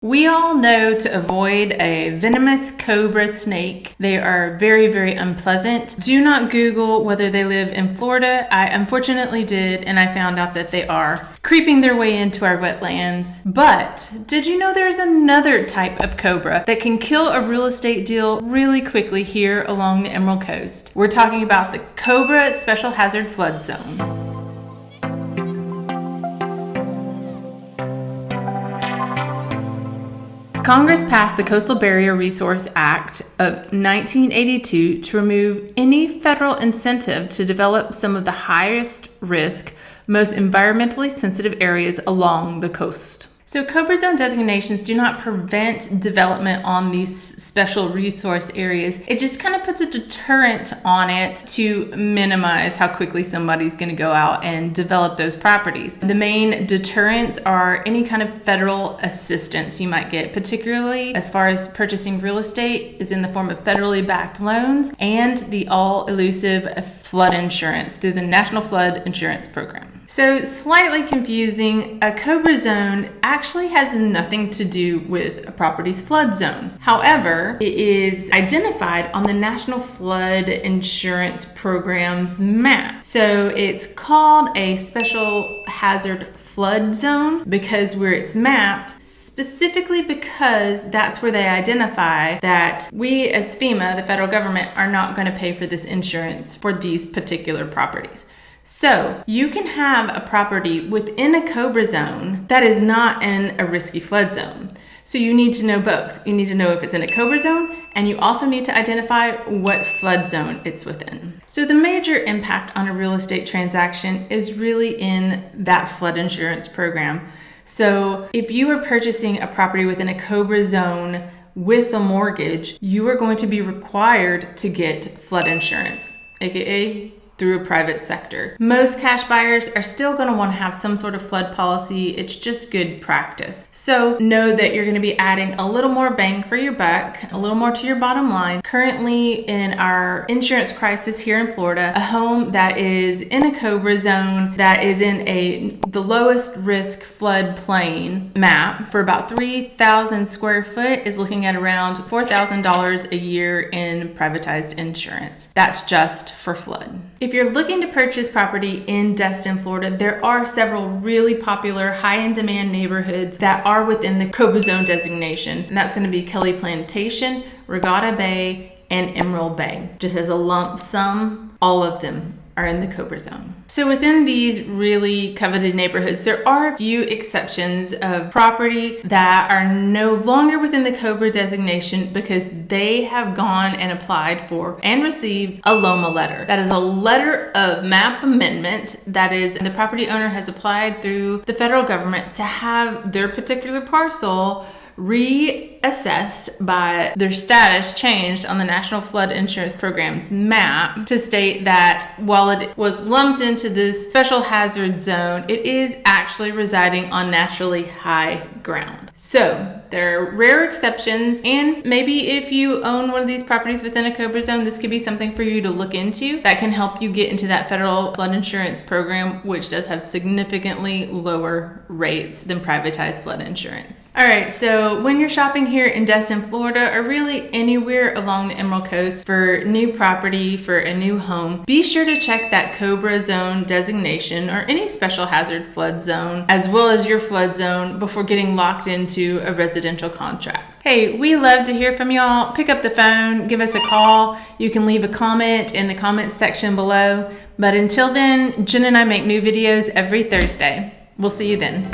We all know to avoid a venomous cobra snake. They are very, very unpleasant. Do not Google whether they live in Florida. I unfortunately did, and I found out that they are creeping their way into our wetlands. But did you know there's another type of cobra that can kill a real estate deal really quickly here along the Emerald Coast? We're talking about the CBRA Special Flood Zone. Congress passed the Coastal Barrier Resource Act of 1982 to remove any federal incentive to develop some of the highest risk, most environmentally sensitive areas along the coast. So CBRA zone designations do not prevent development on these special resource areas. It just kind of puts a deterrent on it to minimize how quickly somebody's going to go out and develop those properties. The main deterrents are any kind of federal assistance you might get, particularly as far as purchasing real estate is in the form of federally backed loans and the all-elusive flood insurance through the National Flood Insurance Program. So slightly confusing, a CBRA zone actually has nothing to do with a property's flood zone. However, it is identified on the National Flood Insurance Program's map. So it's called a special hazard flood zone because where it's mapped, specifically because that's where they identify that we as FEMA, the federal government, are not going to pay for this insurance for these particular properties. So you can have a property within a CBRA zone that is not in a risky flood zone. So you need to know both. You need to know if it's in a CBRA zone, and you also need to identify what flood zone it's within. So the major impact on a real estate transaction is really in that flood insurance program. So if you are purchasing a property within a CBRA zone with a mortgage, you are going to be required to get flood insurance, aka through a private sector. Most cash buyers are still going to want to have some sort of flood policy. It's just good practice. So know that you're going to be adding a little more bang for your buck, a little more to your bottom line. Currently in our insurance crisis here in Florida, a home that is in a CBRA zone that is in the lowest risk flood plain map for about 3,000 square foot is looking at around $4,000 a year in privatized insurance. That's just for flood. If you're looking to purchase property in Destin, Florida, there are several really popular high-in-demand neighborhoods that are within the CBRA zone designation. And that's going to be Kelly Plantation, Regatta Bay, and Emerald Bay. Just as a lump sum, all of them are in the CBRA zone. So within these really coveted neighborhoods, there are a few exceptions of property that are no longer within the CBRA designation because they have gone and applied for and received a LOMA letter. That is a letter of map amendment. That is, the property owner has applied through the federal government to have their particular parcel reassessed by their status changed on the National Flood Insurance Program's map to state that while it was lumped into this special hazard zone, it is actually residing on naturally high ground. So there are rare exceptions, and maybe if you own one of these properties within a CBRA zone, this could be something for you to look into that can help you get into that federal flood insurance program, which does have significantly lower rates than privatized flood insurance. All right, so when you're shopping here in Destin, Florida, or really anywhere along the Emerald Coast for new property, for a new home, be sure to check that CBRA zone designation or any special hazard flood zone, as well as your flood zone before getting locked into a residential contract. Hey, we love to hear from y'all. Pick up the phone, give us a call. You can leave a comment in the comments section below. But until then, Jen and I make new videos every Thursday. We'll see you then.